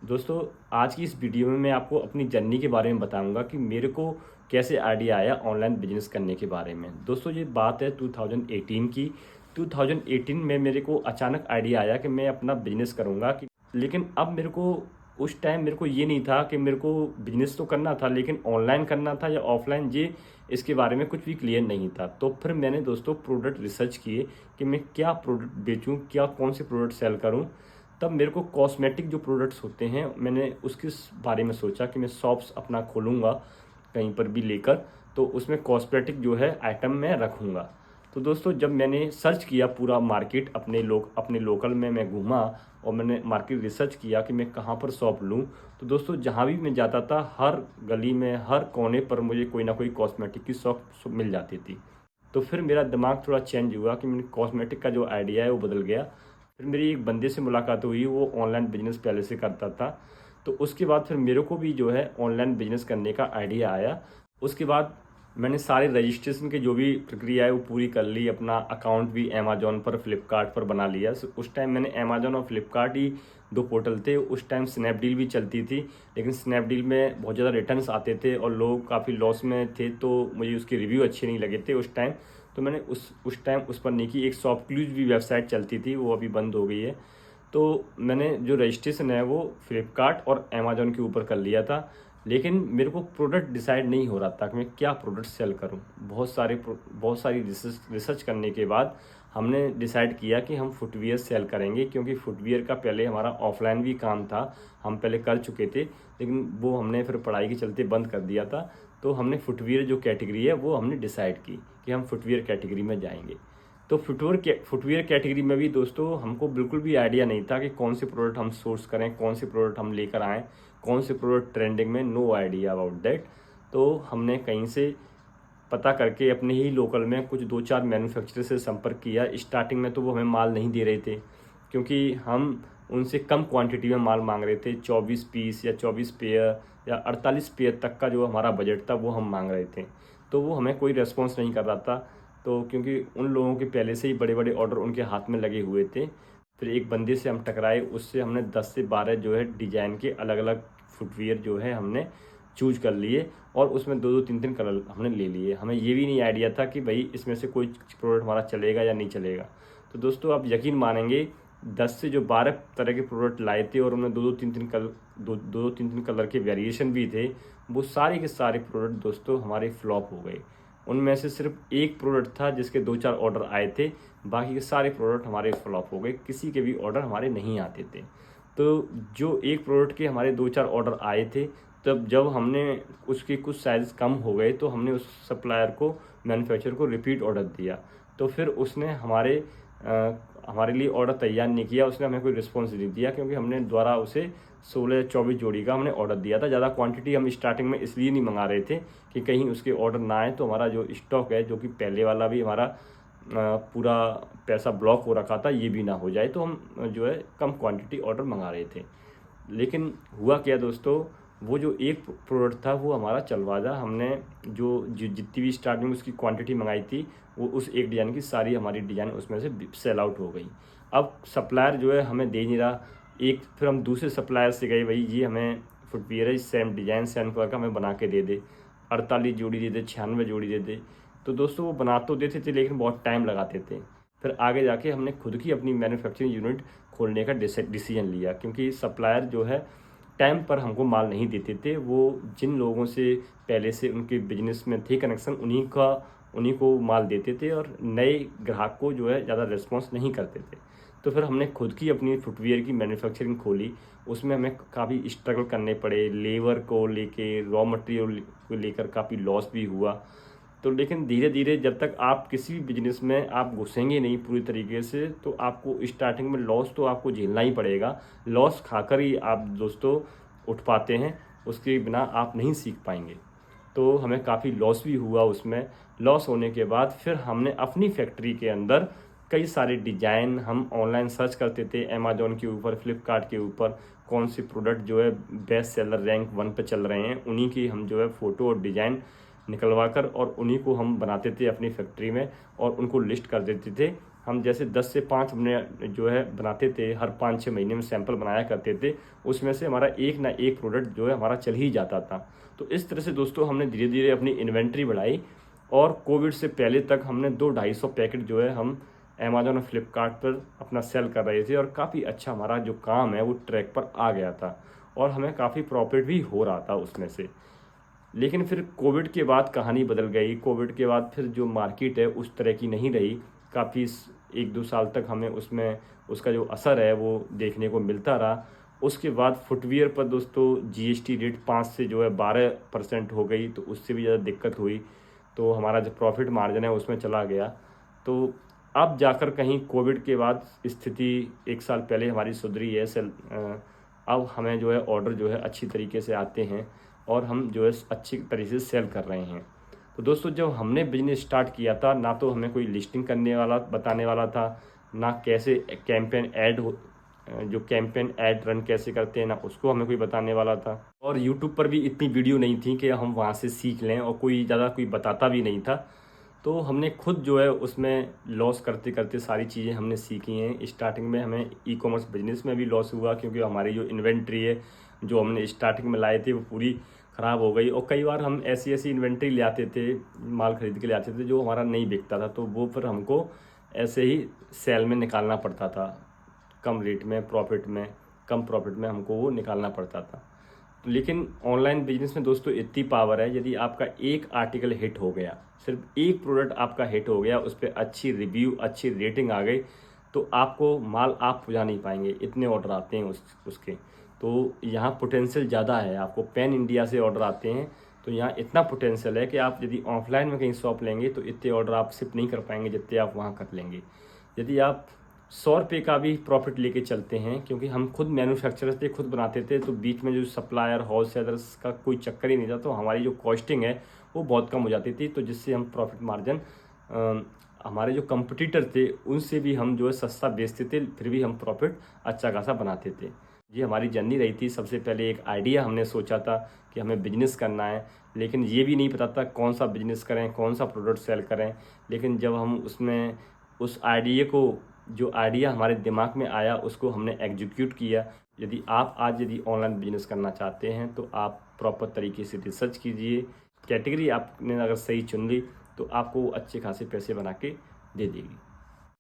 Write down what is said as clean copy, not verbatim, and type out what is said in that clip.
दोस्तों, आज की इस वीडियो में मैं आपको अपनी जर्नी के बारे में बताऊंगा कि मेरे को कैसे आइडिया आया ऑनलाइन बिजनेस करने के बारे में। दोस्तों, ये बात है 2018 की। 2018 में मेरे को अचानक आइडिया आया कि मैं अपना बिजनेस करूंगा लेकिन अब मेरे को उस टाइम मेरे को ये नहीं था कि मेरे को बिजनेस तो करना था, लेकिन ऑनलाइन करना था या ऑफलाइन, ये इसके बारे में कुछ भी क्लियर नहीं था। तो फिर मैंने दोस्तों प्रोडक्ट रिसर्च किए कि मैं क्या प्रोडक्ट बेचूं, क्या कौन से प्रोडक्ट सेल करूं। तब मेरे को कॉस्मेटिक जो प्रोडक्ट्स होते हैं, मैंने उसके बारे में सोचा कि मैं शॉप्स अपना खोलूँगा कहीं पर भी लेकर, तो उसमें कॉस्मेटिक जो है आइटम मैं रखूँगा। तो दोस्तों, जब मैंने सर्च किया पूरा मार्केट, अपने लोकल में मैं घूमा और मैंने मार्केट रिसर्च किया कि मैं कहाँ पर शॉप लूँ। तो दोस्तों, जहाँ भी मैं जाता था, हर गली में, हर कोने पर मुझे कोई ना कोई कॉस्मेटिक की शॉप मिल जाती थी। तो फिर मेरा दिमाग थोड़ा चेंज हुआ कि मैंने कॉस्मेटिक का जो आइडिया है वो बदल गया। फिर मेरी एक बंदे से मुलाकात हुई, वो ऑनलाइन बिजनेस पहले से करता था। तो उसके बाद फिर मेरे को भी जो है ऑनलाइन बिजनेस करने का आइडिया आया। उसके बाद मैंने सारे रजिस्ट्रेशन की जो भी प्रक्रिया है वो पूरी कर ली। अपना अकाउंट भी अमेजोन पर, फ्लिपकार्ट पर बना लिया। उस टाइम मैंने अमेजोन और फ्लिपकार्ट ही दो पोर्टल थे। उस टाइम स्नैपडील भी चलती थी, लेकिन स्नैपडील में बहुत ज़्यादा रिटर्न्स आते थे और लोग काफ़ी लॉस में थे, तो मुझे उसके रिव्यू अच्छे नहीं लगे थे उस टाइम। तो मैंने उस टाइम उस पर नहीं की। एक शॉपक्लूज भी वेबसाइट चलती थी, वो अभी बंद हो गई है। तो मैंने जो रजिस्ट्रेशन है वो फ्लिपकार्ट और अमेजोन के ऊपर कर लिया था। लेकिन मेरे को प्रोडक्ट डिसाइड नहीं हो रहा था कि मैं क्या प्रोडक्ट सेल करूं। बहुत सारी रिसर्च करने के बाद हमने डिसाइड किया कि हम फुटवियर सेल करेंगे, क्योंकि फुटवियर का पहले हमारा ऑफलाइन भी काम था, हम पहले कर चुके थे, लेकिन वो हमने फिर पढ़ाई के चलते बंद कर दिया था। तो हमने फुटवियर जो कैटेगरी है वो हमने डिसाइड की कि हम फुटवियर कैटेगरी में जाएंगे। तो फुटवियर कैटेगरी में भी दोस्तों हमको बिल्कुल भी आइडिया नहीं था कि कौन से प्रोडक्ट हम सोर्स करें, कौन से प्रोडक्ट हम लेकर आएँ, कौन से प्रोडक्ट ट्रेंडिंग में, नो आइडिया अबाउट दैट। तो हमने कहीं से पता करके अपने ही लोकल में कुछ 2-4 मैन्युफैक्चरर से संपर्क किया। स्टार्टिंग में तो वो हमें माल नहीं दे रहे थे, क्योंकि हम उनसे कम क्वांटिटी में माल मांग रहे थे। 24 पीस या 24 पेयर या 48 पेयर तक का जो हमारा बजट था वो हम मांग रहे थे। तो वो हमें कोई रेस्पॉन्स नहीं कर रहा था। तो क्योंकि उन लोगों के पहले से ही बड़े बड़े ऑर्डर उनके हाथ में लगे हुए थे। फिर एक बंदे से हम टकराए, उससे हमने 10 से 12 जो है डिजाइन के अलग अलग फुटवियर जो है हमने चूज कर लिए, और उसमें 2-2 3-3 कलर हमने ले लिए। हमें ये भी नहीं आइडिया था कि भाई इसमें से कोई प्रोडक्ट हमारा चलेगा या नहीं चलेगा। तो दोस्तों, आप यकीन मानेंगे, 10 से जो 12 तरह के प्रोडक्ट लाए थे और उनमें 2-2 3 कलर के वेरिएशन भी थे, वो सारे के सारे प्रोडक्ट दोस्तों हमारे फ्लॉप हो गए। उनमें से सिर्फ एक प्रोडक्ट था जिसके 2-4 ऑर्डर आए थे, बाकी के सारे प्रोडक्ट हमारे फ्लॉप हो गए, किसी के भी ऑर्डर हमारे नहीं आते थे। तो जो एक प्रोडक्ट के हमारे 2-4 ऑर्डर आए थे, तब जब हमने उसके कुछ साइज़ कम हो गए तो हमने उस सप्लायर को, मैन्युफैक्चरर को रिपीट ऑर्डर दिया। तो फिर उसने हमारे लिए ऑर्डर तैयार नहीं किया, उसने हमें कोई रिस्पॉन्स नहीं दिया, क्योंकि हमने द्वारा उसे 16-24 जोड़ी का हमने ऑर्डर दिया था। ज़्यादा क्वांटिटी हम स्टार्टिंग में इसलिए नहीं मंगा रहे थे कि कहीं उसके ऑर्डर ना आए तो हमारा जो स्टॉक है, जो कि पहले वाला भी हमारा पूरा पैसा ब्लॉक हो रखा था, ये भी ना हो जाए। तो हम जो है कम क्वांटिटी ऑर्डर मंगा रहे थे। लेकिन हुआ क्या दोस्तों, वो जो एक प्रोडक्ट था वो हमारा चलवाजा। हमने जितनी भी स्टार्टिंग में उसकी क्वांटिटी मंगाई थी, वो उस एक डिज़ाइन की सारी हमारी डिज़ाइन उसमें से सेल आउट हो गई। अब सप्लायर जो है हमें दे नहीं रहा। फिर हम दूसरे सप्लायर से गए, भाई ये हमें फुटवियर है, सेम डिज़ाइन सेम कलर का हमें बना के दे दे, 48 जोड़ी दे दे, 96 जोड़ी दे दे। तो दोस्तों, वो बना तो देते थे, लेकिन बहुत टाइम लगाते थे। फिर आगे जाके हमने खुद की अपनी मैन्युफैक्चरिंग यूनिट खोलने का डिसीजन लिया, क्योंकि सप्लायर जो है टाइम पर हमको माल नहीं देते थे। वो जिन लोगों से पहले से उनके बिजनेस में थे कनेक्शन, उन्हीं को माल देते थे, और नए ग्राहक को जो है ज़्यादा रिस्पॉन्स नहीं करते थे। तो फिर हमने खुद की अपनी फुटवियर की मैन्युफैक्चरिंग खोली। उसमें हमें काफ़ी स्ट्रगल करने पड़े, लेबर को लेके, रॉ मटेरियल को लेकर काफ़ी लॉस भी हुआ। तो लेकिन धीरे धीरे जब तक आप किसी भी बिजनेस में आप घुसेंगे नहीं पूरी तरीके से, तो आपको स्टार्टिंग में लॉस तो आपको झेलना ही पड़ेगा। लॉस खाकर ही आप दोस्तों उठ पाते हैं, उसके बिना आप नहीं सीख पाएंगे। तो हमें काफ़ी लॉस भी हुआ उसमें। लॉस होने के बाद फिर हमने अपनी फैक्ट्री के अंदर कई सारे डिज़ाइन, हम ऑनलाइन सर्च करते थे अमेजोन के ऊपर, फ्लिपकार्ट के ऊपर, कौन से प्रोडक्ट जो है बेस्ट सेलर रैंक 1 पे चल रहे हैं, उन्हीं की हम जो है फ़ोटो और डिज़ाइन निकलवा कर और उन्हीं को हम बनाते थे अपनी फैक्ट्री में, और उनको लिस्ट कर देते थे हम जैसे 10 से 5 हमने जो है बनाते थे, हर 5-6 महीने में सैंपल बनाया करते थे, उसमें से हमारा एक ना एक प्रोडक्ट जो है हमारा चल ही जाता था। तो इस तरह से दोस्तों हमने धीरे धीरे अपनी इन्वेंट्री बढ़ाई और कोविड से पहले तक हमने 200-250 पैकेट जो है हम अमेजोन और फ्लिपकार्ट पर अपना सेल कर रहे थे और काफ़ी अच्छा हमारा जो काम है वो ट्रैक पर आ गया था और हमें काफ़ी प्रॉफिट भी हो रहा था उसमें से। लेकिन फिर कोविड के बाद कहानी बदल गई। कोविड के बाद फिर जो मार्केट है उस तरह की नहीं रही। काफ़ी 1-2 साल तक हमें उसमें उसका जो असर है वो देखने को मिलता रहा। उसके बाद फुटवियर पर दोस्तों जीएसटी रेट 5 से जो है 12% हो गई, तो उससे भी ज़्यादा दिक्कत हुई। तो हमारा जो प्रॉफिट मार्जिन है उसमें चला गया। तो अब जाकर कहीं कोविड के बाद स्थिति 1 साल पहले हमारी सुधरी है। अब हमें जो है ऑर्डर जो है अच्छी तरीके से आते हैं और हम जो है अच्छी तरीके से सेल कर रहे हैं। तो दोस्तों जब हमने बिजनेस स्टार्ट किया था, ना तो हमें कोई लिस्टिंग करने वाला बताने वाला था, ना कैसे कैंपेन ऐड रन कैसे करते हैं, ना उसको हमें कोई बताने वाला था। और यूट्यूब पर भी इतनी वीडियो नहीं थी कि हम वहाँ से सीख लें, और कोई बताता भी नहीं था। तो हमने खुद जो है उसमें लॉस करते करते सारी चीज़ें हमने सीखी हैं। स्टार्टिंग में हमें ई-कॉमर्स बिजनेस में भी लॉस हुआ, क्योंकि हमारी जो इन्वेंट्री है जो हमने स्टार्टिंग में लाए थे वो पूरी ख़राब हो गई। और कई बार हम ऐसी इन्वेंट्री ले आते थे, माल खरीद के ले आते थे जो हमारा नहीं बिकता था, तो वो फिर हमको ऐसे ही सेल में निकालना पड़ता था। कम रेट में कम प्रॉफिट में हमको वो निकालना पड़ता था। लेकिन ऑनलाइन बिजनेस में दोस्तों इतनी पावर है, यदि आपका एक आर्टिकल हिट हो गया, सिर्फ एक प्रोडक्ट आपका हिट हो गया, उस पर अच्छी रिव्यू अच्छी रेटिंग आ गई, तो आपको माल आप पुजा नहीं पाएंगे, इतने ऑर्डर आते हैं उसके। तो यहाँ पोटेंशियल ज़्यादा है। आपको पैन इंडिया से ऑर्डर आते हैं, तो यहाँ इतना पोटेंशियल है कि आप यदि ऑफलाइन में कहीं शॉप लेंगे तो इतने ऑर्डर आप शिप नहीं कर पाएंगे जितने आप वहाँ कर लेंगे। यदि आप 100 रुपये का भी प्रॉफिट लेके चलते हैं, क्योंकि हम खुद मैन्युफैक्चरर थे, खुद बनाते थे, तो बीच में जो सप्लायर होलसेलर्स का कोई चक्कर ही नहीं था, तो हमारी जो कॉस्टिंग है वो बहुत कम हो जाती थी। तो जिससे हम प्रॉफिट मार्जिन हमारे जो कंपटीटर थे उनसे भी हम जो है सस्ता बेचते थे, फिर भी हम प्रॉफिट अच्छा खासा बनाते थे। ये हमारी जर्नी रही थी। सबसे पहले एक आइडिया हमने सोचा था कि हमें बिजनेस करना है, लेकिन ये भी नहीं पता था कौन सा बिजनेस करें, कौन सा प्रोडक्ट सेल करें। लेकिन जब हम उसमें उस आइडिया को जो आइडिया हमारे दिमाग में आया उसको हमने एग्जीक्यूट किया। यदि आप यदि ऑनलाइन बिजनेस करना चाहते हैं तो आप प्रॉपर तरीके से रिसर्च कीजिए। कैटेगरी आपने अगर सही चुन ली तो आपको अच्छे खासे पैसे बना के दे देगी।